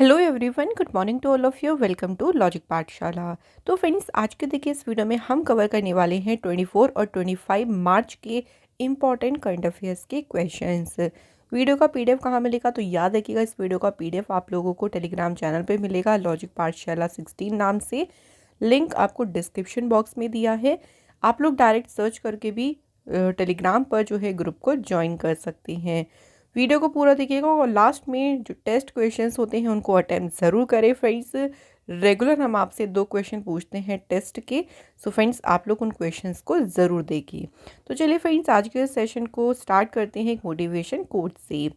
Hello everyone, good morning to all of you. Welcome to logic Pathshala. तो friends, आज के देखिए इस वीडियो में हम कवर करने वाले हैं 24 और 25 मार्च के इम्पॉर्टेंट करंट अफेयर्स के क्वेश्चंस। वीडियो का पीडीएफ कहाँ मिलेगा? तो याद रखिएगा, इस वीडियो का पीडीएफ आप लोगों को टेलीग्राम चैनल पे मिलेगा, लॉजिक पाठशाला 16 नाम से। लिंक आपको डिस्क्रिप्शन बॉक्स में दिया है। आप लोग डायरेक्ट सर्च करके भी टेलीग्राम पर जो है ग्रुप को ज्वाइन कर सकते हैं। वीडियो को पूरा देखिएगा और लास्ट में जो टेस्ट क्वेश्चंस होते हैं उनको अटेम्प्ट ज़रूर करें फ्रेंड्स। रेगुलर हम आपसे 2 क्वेश्चन पूछते हैं टेस्ट के। सो फ्रेंड्स, आप लोग उन क्वेश्चंस को ज़रूर देखिए। तो चलिए फ्रेंड्स, आज के सेशन को स्टार्ट करते हैं एक मोटिवेशन कोट से।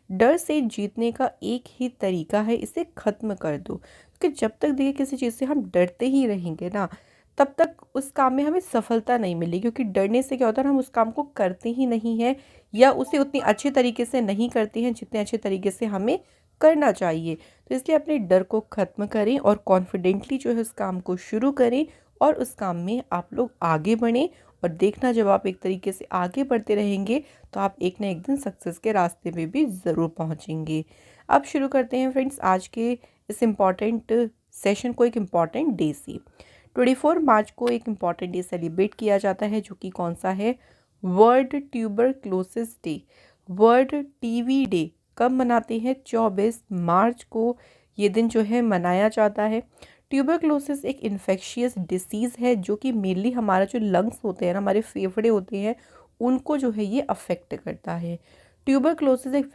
डर से जीतने का एक ही तरीका है, इसे ख़त्म कर दो। क्योंकि जब तक देखिए किसी चीज़ से हम डरते ही रहेंगे ना, तब तक उस काम में हमें सफलता नहीं मिलेगी। क्योंकि डरने से क्या होता है, हम उस काम को करते ही नहीं हैं या उसे उतनी अच्छी तरीके से नहीं करते हैं जितने अच्छे तरीके से हमें करना चाहिए। तो इसलिए अपने डर को ख़त्म करें और कॉन्फिडेंटली जो है उस काम को शुरू करें और उस काम में आप लोग आगे बढ़ें। और देखना, जब आप एक तरीके से आगे बढ़ते रहेंगे तो आप एक ना एक दिन सक्सेस के रास्ते में भी ज़रूर पहुंचेंगे। अब शुरू करते हैं फ्रेंड्स आज के इस इम्पॉर्टेंट सेशन को एक इम्पॉर्टेंट डे से। 24 मार्च को एक इम्पॉर्टेंट डे सेलिब्रेट किया जाता है, जो कि कौन सा है? World tuberculosis day. World TV day कब मनाते हैं? 24 मार्च को ये दिन जो है मनाया जाता है। ट्यूबरक्लोसिस एक इन्फेक्शियस डिसीज़ है जो कि मेनली हमारा जो लंग्स होते हैं ना, हमारे फेफड़े होते हैं, उनको जो है ये अफेक्ट करता है। ट्यूबरक्लोसिस एक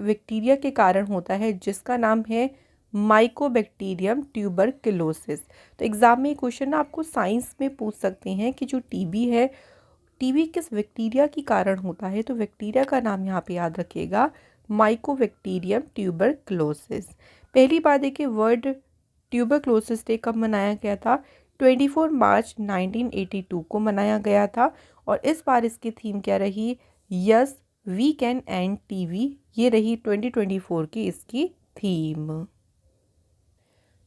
बैक्टीरिया के कारण होता है जिसका नाम है माइकोबैक्टीरियम ट्यूबरक्लोसिस। तो एग्जाम में क्वेश्चन ना आपको साइंस में पूछ सकते हैं कि जो टीबी है, टीबी किस बैक्टीरिया के कारण होता है? तो बैक्टीरिया का नाम यहाँ पे याद रखिएगा, माइकोबैक्टीरियम ट्यूबरक्लोसिस। पहली बात देखिए, वर्ल्ड ट्यूबरक्लोसिस डे कब मनाया गया था? 24 मार्च 1982 को मनाया गया था। और इस बार इसकी थीम क्या रही? Yes we can end TB. ये रही 2024 की इसकी थीम।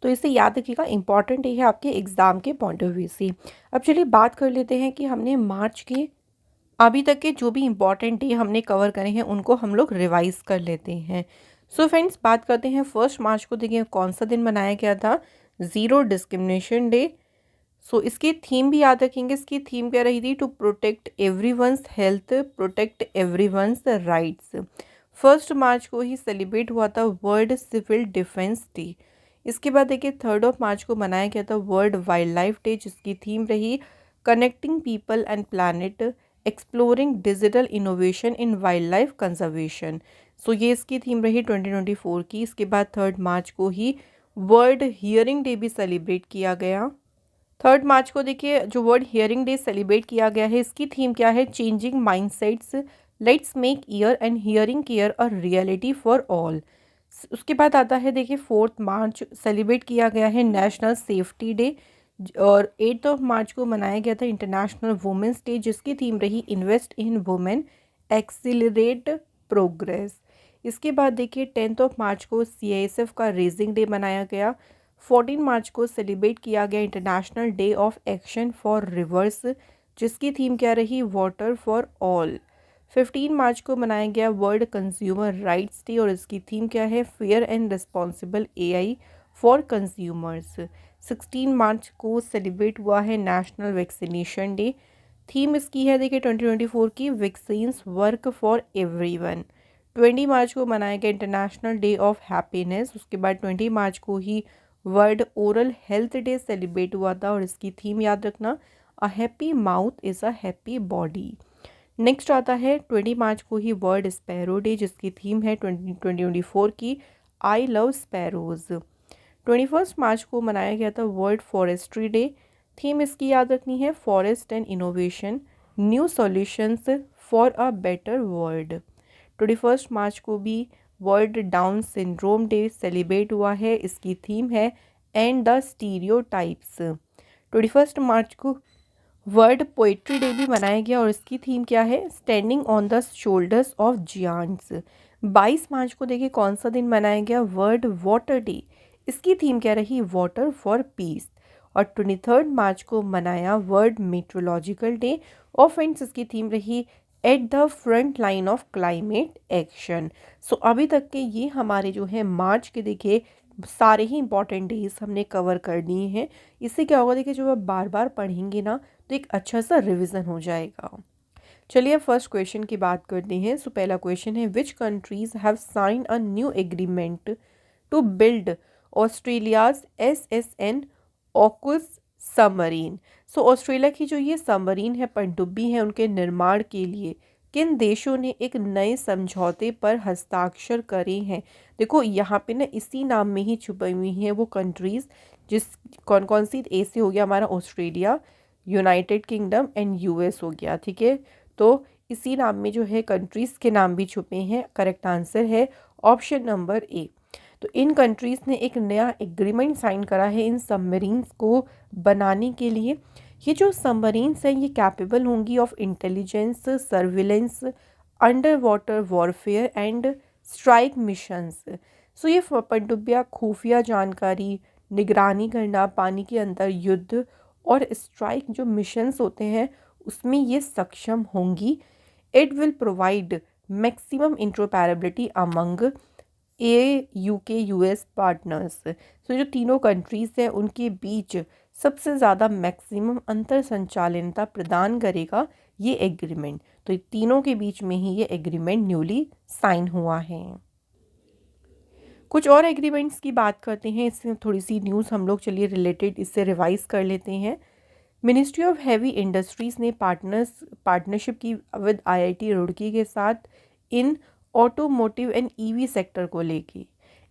तो इसे याद रखिएगा, इंपॉर्टेंट है आपके एग्ज़ाम के पॉइंट ऑफ व्यू से। अब चलिए बात कर लेते हैं कि हमने मार्च के अभी तक के जो भी इम्पॉर्टेंट डे हमने कवर करे हैं उनको हम लोग रिवाइज कर लेते हैं। सो फ्रेंड्स, बात करते हैं 1 मार्च को। देखिए कौन सा दिन मनाया गया था? Zero discrimination day. सो इसकी थीम भी याद रखेंगे। इसकी थीम क्या रही थी? To protect everyone's health, protect everyone's rights. 1 मार्च को ही सेलिब्रेट हुआ था वर्ल्ड सिविल डिफेंस डे। इसके बाद देखिए 3 मार्च को मनाया गया था वर्ल्ड वाइल्ड लाइफ डे, जिसकी थीम रही connecting people and planet, exploring digital innovation in wildlife conservation. So ये इसकी थीम रही 2024 की। इसके बाद 3 मार्च को ही वर्ल्ड हियरिंग डे भी सेलिब्रेट किया गया। 3 मार्च को देखिए जो वर्ल्ड हियरिंग डे सेलिब्रेट किया गया है, इसकी थीम क्या है? Changing mindsets, let's make year and hearing care a reality for all. उसके बाद आता है देखिए 4 मार्च सेलिब्रेट किया गया है नेशनल सेफ्टी डे। और 8 मार्च को मनाया गया था इंटरनेशनल वुमेंस डे, जिसकी थीम रही invest in women, accelerate progress. इसके बाद देखिए 10 मार्च को CISF का रेजिंग डे मनाया गया। 14 मार्च को सेलिब्रेट किया गया international day of action for reverse, जिसकी थीम क्या रही? Water for all. 15 मार्च को मनाया गया वर्ल्ड कंज्यूमर राइट्स डे और इसकी थीम क्या है? Fair and responsible AI for consumers. 16 मार्च को सेलिब्रेट हुआ है नेशनल वैक्सीनेशन डे। थीम इसकी है देखिए 2024 की, वैक्सीन्स वर्क फॉर एवरीवन। 20 मार्च को मनाया गया इंटरनेशनल डे ऑफ हैप्पीनेस। उसके बाद 20 मार्च को ही world oral health day celebrate हुआ था और इसकी थीम याद रखना, a happy mouth is a happy body. Next आता है 20 मार्च को ही वर्ल्ड स्पैरो डे, जिसकी थीम है 2024 की, आई लव स्पैरोज। 21 मार्च को मनाया गया था वर्ल्ड फॉरेस्ट्री डे। थीम इसकी याद रखनी है, forest and innovation, new solutions for a better world. 21 मार्च को भी world down syndrome day celebrate हुआ है। इसकी थीम है एंड द स्टीरियोटाइप्स। 21 मार्च को वर्ल्ड पोइट्री डे भी मनाया गया और इसकी थीम क्या है? Standing on the shoulders of giants. 22 मार्च को देखिए कौन सा दिन मनाया गया? World water day. इसकी थीम क्या रही? Water for peace. और 23 मार्च को मनाया वर्ल्ड मीट्रोलॉजिकल डे और फ्रेंड्स इसकी थीम रही at the front line of climate action. So अभी तक के ये हमारे जो है मार्च के देखिए सारे ही इंपॉर्टेंट डेज हमने कवर कर दिए हैं। इससे क्या होगा देखिए, जब आप बार बार पढ़ेंगे ना तो एक अच्छा सा रिवीजन हो जाएगा। चलिए फर्स्ट क्वेश्चन की बात करते हैं। सो पहला क्वेश्चन है, which countries have sign a new agreement to build Australia's SSN AUKUS submarine. So Australia की जो ये सबमरीन है पनडुब्बी है, उनके निर्माण के लिए किन देशों ने एक नए समझौते पर हस्ताक्षर करे हैं। देखो यहाँ पे ना इसी नाम में ही छुपी हुई हैं वो कंट्रीज़, जिस कौन कौन सी, ए से हो गया हमारा Australia, United kingdom and US हो गया, ठीक है। तो इसी नाम में जो है कंट्रीज़ के नाम भी छुपे हैं। करेक्ट आंसर है ऑप्शन नंबर ए। तो इन कंट्रीज़ ने एक नया एग्रीमेंट साइन करा है इन सबमरीन्स को बनाने के लिए। ये जो सबमरीन्स हैं ये कैपेबल होंगी of intelligence, surveillance, underwater warfare and strike missions. So ये पनडुब्बियाँ खुफिया जानकारी, निगरानी करना, पानी के अंदर युद्ध और स्ट्राइक जो मिशंस होते हैं उसमें ये सक्षम होंगी। It will provide maximum interoperability among UK US partners. So जो तीनों कंट्रीज़ हैं उनके बीच सबसे ज़्यादा मैक्सिमम अंतर संचालनता प्रदान करेगा ये एग्रीमेंट। तो तीनों के बीच में ही ये एग्रीमेंट न्यूली साइन हुआ है। कुछ और एग्रीमेंट्स की बात करते हैं, इसमें थोड़ी सी न्यूज़ हम लोग चलिए रिलेटेड इससे रिवाइज कर लेते हैं। मिनिस्ट्री ऑफ हैवी इंडस्ट्रीज़ ने पार्टनरशिप की विद IIT रुड़की के साथ in automotive and EV sector को लेके।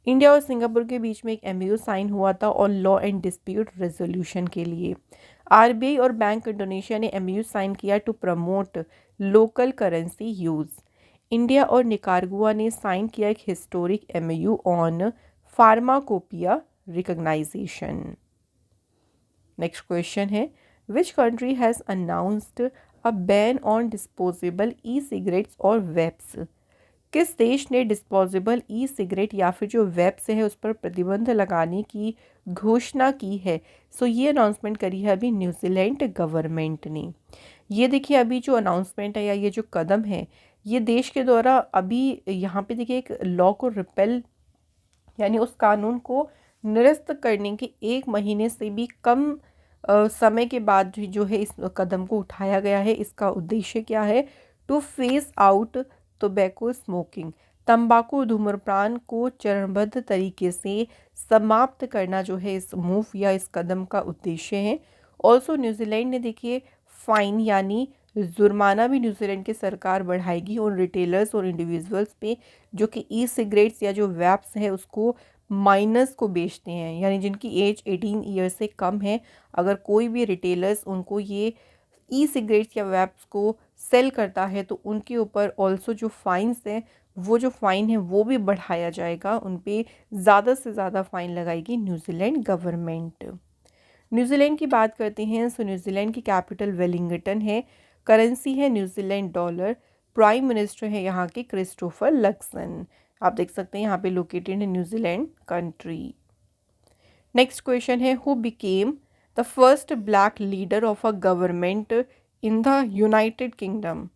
इंडिया और सिंगापुर के बीच में एक MOU साइन हुआ था और लॉ एंड डिस्प्यूट रेजोल्यूशन के लिए। RBI और बैंक इंडोनेशिया ने MOU साइन किया to promote local currency use. India और निकारागुआ ने साइन किया एक historic MOU on pharmacopoeia recognition. Next question है, which country has announced a ban on disposable e cigarettes और वेप्स। किस देश ने डिस्पोजेबल E-सिगरेट या फिर जो वेप्स है उस पर प्रतिबंध लगाने की घोषणा की है। सो ये अनाउंसमेंट करी है अभी न्यूजीलैंड गवर्नमेंट ने। ये देखिए अभी जो अनाउंसमेंट है या ये जो कदम है ये देश के द्वारा अभी यहाँ पे देखिए एक लॉ को रिपेल यानी उस कानून को निरस्त करने के 1 महीने से भी कम समय के बाद जो है इस कदम को उठाया गया है। इसका उद्देश्य क्या है? To face out tobacco smoking, तंबाकू धूम्रपान को चरणबद्ध तरीके से समाप्त करना जो है इस मूव या इस कदम का उद्देश्य है। ऑल्सो न्यूजीलैंड ने देखिए फाइन यानी जुर्माना भी न्यूजीलैंड की सरकार बढ़ाएगी उन रिटेलर्स और इंडिविजुअल्स पे जो कि E-सिगरेट्स या जो वैप्स है उसको माइनर्स को बेचते हैं, यानी जिनकी एज 18 ईयर से कम है। अगर कोई भी रिटेलर्स उनको ये E-सिगरेट्स या वैप्स को सेल करता है तो उनके ऊपर ऑल्सो जो फाइन्स हैं वो जो फ़ाइन है वो भी बढ़ाया जाएगा, उन पे ज़्यादा से ज़्यादा फ़ाइन लगाएगी न्यूजीलैंड गवर्नमेंट। न्यूजीलैंड की बात करते हैं। सो न्यूजीलैंड की कैपिटल वेलिंगटन है, करेंसी है न्यूजीलैंड डॉलर, प्राइम मिनिस्टर है यहाँ के क्रिस्टोफर लक्सन। आप देख सकते हैं यहाँ पे लोकेटेड है न्यूजीलैंड कंट्री। नेक्स्ट क्वेश्चन है, who became the first black leader of a government in the United kingdom.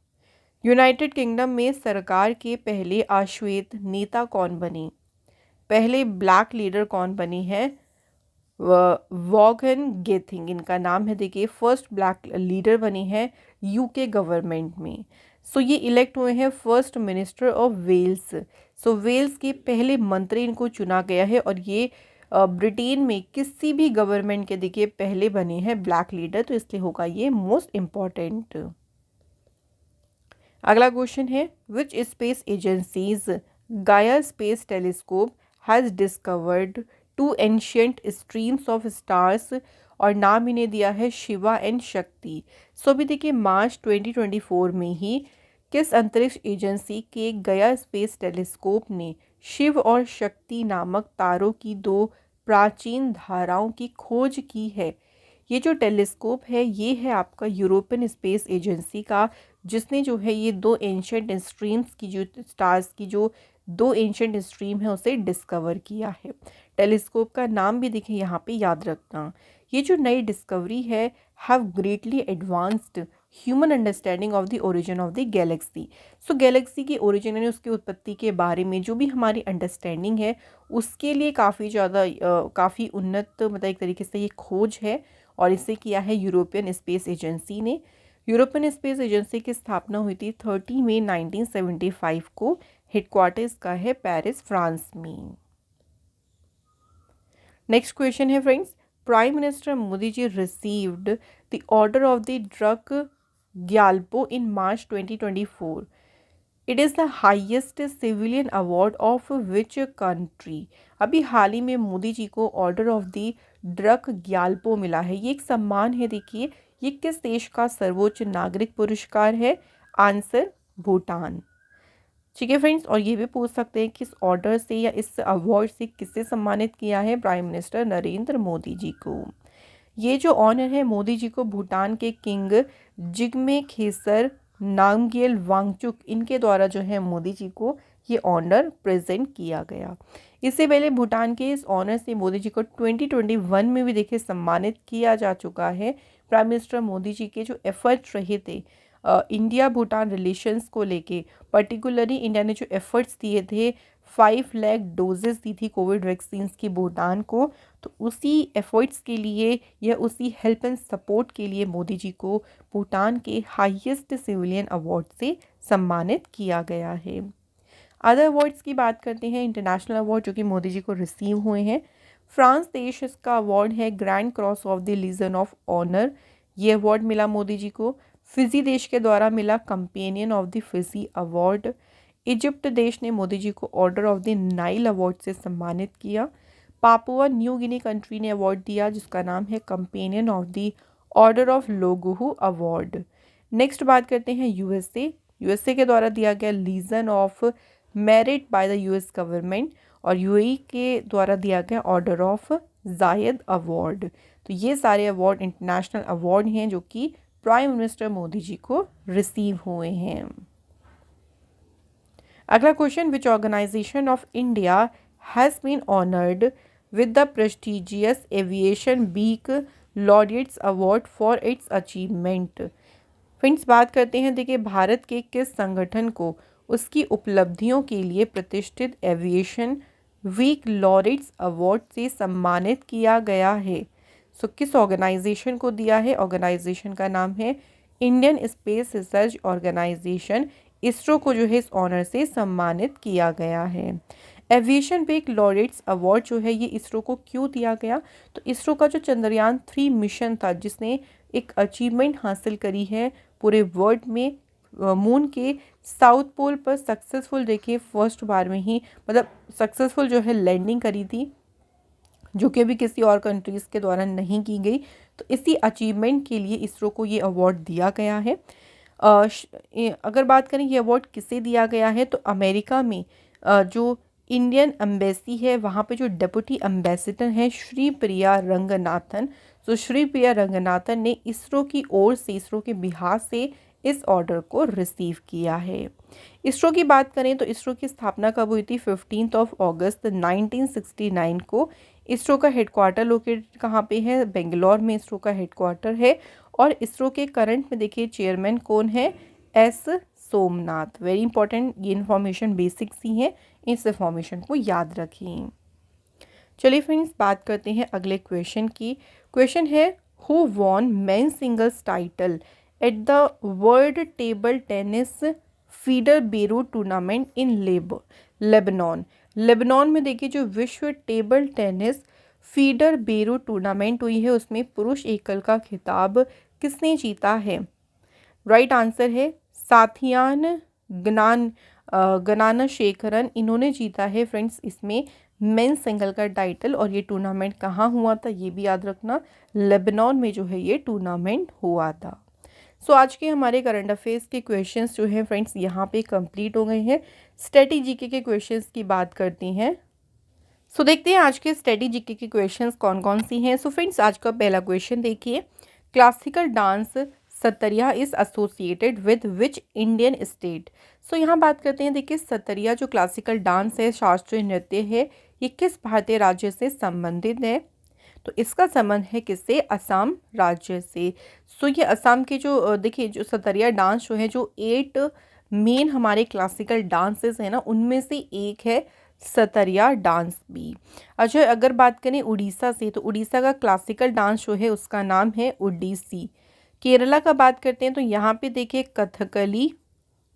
United kingdom में सरकार के पहले अश्वेत नेता कौन बने? पहले ब्लैक लीडर कौन बनी है? वॉगन गेथिंग इनका नाम है। देखिए फर्स्ट ब्लैक लीडर बनी है UK गवर्नमेंट में। सो ये इलेक्ट हुए हैं first minister of Wales. So Wales के पहले मंत्री इनको चुना गया है और ये ब्रिटेन में किसी भी गवर्नमेंट के देखिए पहले बने हैं ब्लैक लीडर, तो इसलिए होगा ये मोस्ट इम्पॉर्टेंट। अगला क्वेश्चन है, विच स्पेस एजेंसीज गाया space telescope has discovered 2 ancient streams of stars, और नाम इन्हें दिया है शिवा एंड शक्ति। सो अभी देखिए मार्च 2024 में ही किस अंतरिक्ष एजेंसी के गया स्पेस टेलीस्कोप ने शिव और शक्ति नामक तारों की 2 प्राचीन धाराओं की खोज की है? ये जो टेलीस्कोप है ये है आपका यूरोपियन स्पेस एजेंसी का, जिसने जो है ये 2 एंशियंट स्ट्रीम्स की जो स्टार्स की जो 2 एंशियंट स्ट्रीम है उसे डिस्कवर किया है। टेलीस्कोप का नाम भी देखिए यहाँ पे याद रखना। ये जो नई डिस्कवरी है have greatly advanced human understanding of the origin of the Galaxy. So Galaxy की ओरिजिन यानी उसकी उत्पत्ति के बारे में जो भी हमारी अंडरस्टैंडिंग है उसके लिए काफ़ी ज़्यादा काफ़ी उन्नत मतलब एक तरीके से ये खोज है, और इसे किया है यूरोपियन स्पेस एजेंसी ने। यूरोपियन स्पेस एजेंसी की स्थापना हुई थी 30 मई 1975 को। हेडक्वार्टर इसका है पेरिस, फ्रांस में। नेक्स्ट क्वेश्चन है friends, prime minister Modi ji received the order of the Druk Gyalpo in March 2024। It is the highest civilian award of which country. अभी हाल ही में मोदी जी को order of the Druk Gyalpo मिला है। ये एक सम्मान है, देखिए ये किस देश का सर्वोच्च नागरिक पुरस्कार है? आंसर भूटान। ठीक है फ्रेंड्स, और ये भी पूछ सकते हैं कि इस ऑर्डर से या इस अवार्ड से किसे सम्मानित किया है? प्राइम मिनिस्टर नरेंद्र मोदी जी को। ये जो ऑनर है मोदी जी को भूटान के किंग जिग्मे खेसर नामग्येल वांगचुक इनके द्वारा जो है मोदी जी को ये ऑनर प्रेजेंट किया गया। इससे पहले भूटान के इस ऑनर से मोदी जी को 2021 में भी देखिए सम्मानित किया जा चुका है। प्राइम मिनिस्टर मोदी जी के जो एफर्ट्स रहे थे इंडिया भूटान रिलेशंस को लेके, पर्टिकुलरली इंडिया ने जो एफर्ट्स दिए थे 5 लाख डोजेस दी थी कोविड वैक्सीन की भूटान को, तो उसी एफर्ट्स के लिए या उसी हेल्प एंड सपोर्ट के लिए मोदी जी को भूटान के हाईएस्ट सिविलियन अवार्ड से सम्मानित किया गया है। अदर अवार्ड्स की बात करते हैं, इंटरनेशनल अवार्ड जो कि मोदी जी को रिसीव हुए हैं। फ्रांस देश इसका अवार्ड है Grand Cross of the Legion of Honour, ये अवार्ड मिला मोदी जी को। फिजी देश के द्वारा मिला Companion of the Fiji award. Egypt देश ने मोदी जी को order of the Nile award से सम्मानित किया। पापुआ न्यू गिनी कंट्री ने अवार्ड दिया जिसका नाम है Companion of the order of Logohu award. Next बात करते हैं यूएसए। यूएसए के द्वारा दिया गया Legion of merit by the US government, और यूएई के द्वारा दिया गया ऑर्डर ऑफ जायद अवार्ड। तो ये सारे अवार्ड इंटरनेशनल अवार्ड हैं जो कि प्राइम मिनिस्टर मोदी जी को रिसीव हुए हैं। अगला question, which organisation of India has been honoured with the prestigious Aviation Week Laureates award for its achievement. Friends बात करते हैं, देखिए भारत के किस संगठन को उसकी उपलब्धियों के लिए प्रतिष्ठित एविएशन वीक लॉरिएट्स अवार्ड से सम्मानित किया गया है? सो किस ऑर्गेनाइजेशन को दिया है? ऑर्गेनाइजेशन का नाम है Indian Space Research Organisation. ISRO को जो है इस ऑनर से सम्मानित किया गया है। एविएशन वीक लॉरिएट्स अवार्ड जो है ये इसरो को क्यों दिया गया? तो इसरो का जो चंद्रयान 3 मिशन था जिसने एक अचीवमेंट हासिल करी है पूरे वर्ल्ड में, मून के साउथ पोल पर सक्सेसफुल देखिए फर्स्ट बार में ही मतलब सक्सेसफुल जो है लैंडिंग करी थी, जो कि अभी किसी और कंट्रीज़ के द्वारा नहीं की गई। तो इसी अचीवमेंट के लिए इसरो को ये अवार्ड दिया गया है। अगर बात करें ये अवार्ड किसे दिया गया है, तो अमेरिका में जो इंडियन एम्बेसी है वहाँ पे जो डेप्यूटी एम्बेसडर हैं श्री प्रिया रंगनाथन, तो श्री प्रिया रंगनाथन ने इसरो की ओर से, इसरो के बिहाफ से इस ऑर्डर को रिसीव किया है। इसरो की बात करें तो इसरो की स्थापना कब हुई थी? 15 अगस्त 1969 को। इसरो का हेडक्वार्टर लोकेटेड कहाँ पे है? बेंगलोर में इसरो का हेडक्वार्टर है। और इसरो के करंट में देखिए चेयरमैन कौन है? एस सोमनाथ। वेरी इंपॉर्टेंट, ये इन्फॉर्मेशन बेसिक सी है, इस इन्फॉर्मेशन को याद रखें। चलिए फ्रेंड्स बात करते हैं अगले क्वेश्चन की। क्वेश्चन है, who won men singles title at the world table tennis feeder Beirut tournament in Lebanon. Lebanon में देखिए जो विश्व table tennis feeder Beirut tournament हुई है उसमें पुरुष एकल का खिताब किसने जीता है? राइट आंसर है साथियान गनानशेखरन, इन्होंने जीता है फ्रेंड्स इसमें मेन सिंगल का टाइटल। और ये टूर्नामेंट कहाँ हुआ था ये भी याद रखना, लेबनान में जो है ये टूर्नामेंट हुआ था। सो आज के हमारे करंट अफेयर्स के क्वेश्चंस जो हैं फ्रेंड्स यहाँ पे कंप्लीट हो गए हैं। स्टडी जीके के क्वेश्चंस की बात करते हैं। सो देखते हैं आज के स्टडी जीके के क्वेश्चंस कौन कौन सी हैं। सो फ्रेंड्स आज का पहला क्वेश्चन देखिए, classical dance Sattriya is associated with which Indian state. So यहाँ बात करते हैं, देखिए सतरिया जो क्लासिकल डांस है, शास्त्रीय नृत्य है, ये किस भारतीय राज्य से संबंधित है? तो इसका संबंध है किससे? असम राज्य से। सो ये असम के जो देखिए जो सतरिया डांस जो है, जो 8 मेन हमारे क्लासिकल डांसेस हैं ना, उनमें से एक है सतरिया डांस भी। अच्छा, अगर बात करें उड़ीसा से, तो उड़ीसा का क्लासिकल डांस जो है उसका नाम है ओडिसी। केरला का बात करते हैं तो यहाँ पे देखिए कथकली,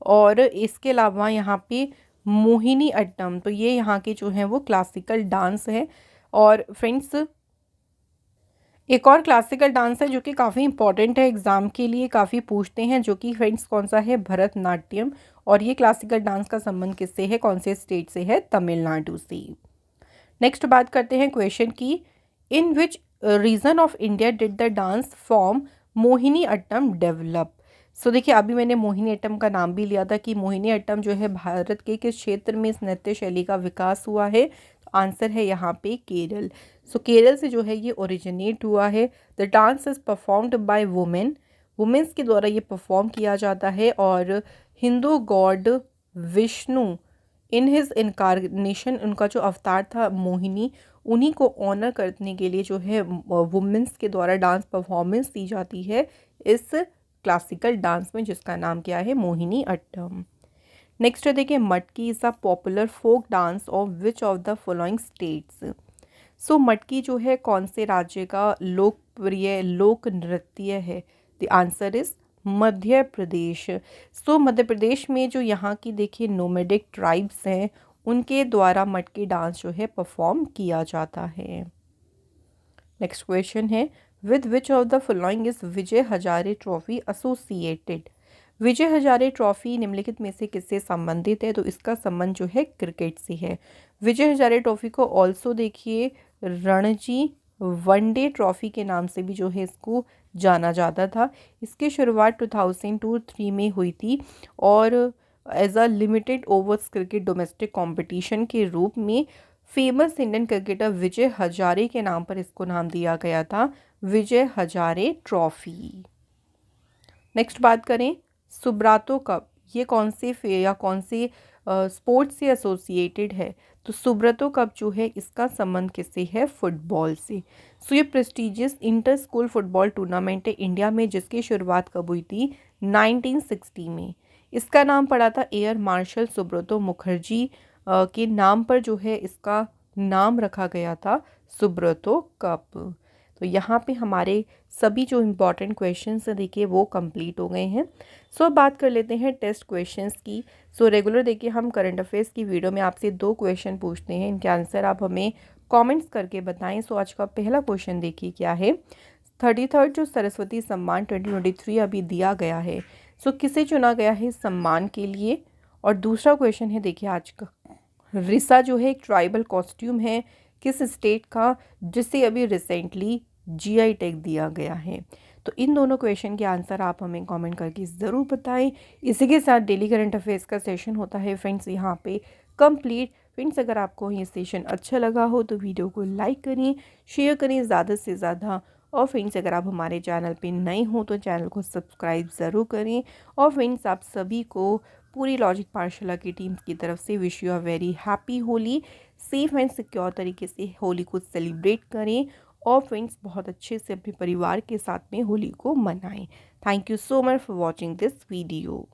और इसके अलावा यहाँ पे मोहिनी अट्टम। तो ये यहाँ के जो हैं वो क्लासिकल डांस है। और फ्रेंड्स, एक और क्लासिकल डांस है जो कि काफ़ी इंपॉर्टेंट है, एग्ज़ाम के लिए काफ़ी पूछते हैं, जो कि फ्रेंड्स कौन सा है? भरतनाट्यम। और ये क्लासिकल डांस का संबंध किससे है? कौन से स्टेट से है? तमिलनाडु से। नेक्स्ट बात करते हैं क्वेश्चन की, in which region of India did the dance form Mohiniyattam develop? So देखिए, अभी मैंने मोहिनी अट्टम का नाम भी लिया था कि मोहिनी अट्टम जो है भारत के किस क्षेत्र में इस नृत्य शैली का विकास हुआ है? तो आंसर है यहाँ पे केरल। सो केरल से जो है ये ओरिजिनेट हुआ है। The dance is performed by women, womens के द्वारा ये परफॉर्म किया जाता है। और Hindu god Vishnu in his incarnation, उनका जो अवतार था मोहिनी, उन्हीं को ऑनर करने के लिए जो है वुमेन्स के द्वारा डांस परफॉर्मेंस दी जाती है इस क्लासिकल डांस में, जिसका नाम क्या है? मोहिनी अट्टम। नेक्स्ट देखिए, Matki is a popular folk dance of which of the following states? So Matki जो है कौन से राज्य का लोकप्रिय लोक नृत्य है? The answer is Madhya Pradesh. सो मध्य प्रदेश में जो यहाँ की देखिए नोमैडिक ट्राइब्स हैं, उनके द्वारा मटकी डांस जो है परफॉर्म किया जाता है। नेक्स्ट क्वेश्चन है, with which of the following is Vijay Hazare trophy associated? Vijay Hazare trophy निम्नलिखित में से किससे संबंधित है? तो इसका संबंध जो है क्रिकेट से है। विजय हजारे ट्रॉफी को ऑल्सो देखिए रणजी वनडे ट्रॉफी के नाम से भी जो है इसको जाना जाता था। इसकी शुरुआत 2002-3 में हुई थी, और as a limited overs cricket domestic competition के रूप में famous Indian cricketer Vijay Hazare के नाम पर इसको नाम दिया गया था, विजय हजारे ट्रॉफी। नेक्स्ट बात करें, सुब्रातो कप ये कौन से या कौन से स्पोर्ट्स से एसोसिएटेड है? तो सुब्रतो कप जो है इसका संबंध किससे है? फुटबॉल से। सो ये prestigious inter school football tournament है इंडिया में, जिसकी शुरुआत कब हुई थी? 1960 में। इसका नाम पड़ा था एयर मार्शल सुब्रतो मुखर्जी के नाम पर जो है इसका नाम रखा गया था, सुब्रतो कप। तो यहाँ पे हमारे सभी जो इम्पॉर्टेंट क्वेश्चंस हैं देखिए वो कंप्लीट हो गए हैं। सो अब बात कर लेते हैं टेस्ट क्वेश्चंस की। सो रेगुलर देखिए हम करंट अफेयर्स की वीडियो में आपसे 2 क्वेश्चन पूछते हैं, इनके आंसर आप हमें कमेंट्स करके बताएं। सो आज का पहला क्वेश्चन देखिए क्या है, 33rd जो सरस्वती सम्मान 2023 अभी दिया गया है, सो किसे चुना गया है इस सम्मान के लिए? और दूसरा क्वेश्चन है देखिए आज का, रिसा जो है एक ट्राइबल कॉस्ट्यूम है किस स्टेट का, जिसे अभी रिसेंटली जीआई टैग दिया गया है? तो इन दोनों क्वेश्चन के आंसर आप हमें कमेंट करके ज़रूर बताएं। इसी के साथ डेली करंट अफेयर्स का सेशन होता है फ्रेंड्स यहाँ पे कंप्लीट। फ्रेंड्स, अगर आपको ये सेशन अच्छा लगा हो तो वीडियो को लाइक करें, शेयर करें ज़्यादा से ज़्यादा। और फ्रेंड्स, अगर आप हमारे चैनल पे नए हो तो चैनल को सब्सक्राइब ज़रूर करें। और फ्रेंड्स, आप सभी को पूरी लॉजिक पाठशाला की टीम की तरफ से wish you a very happy Holi. Safe and secure तरीके से होली को सेलिब्रेट करें, और फ्रेंड्स बहुत अच्छे से अपने परिवार के साथ में होली को मनाएं। Thank you so much for watching this video.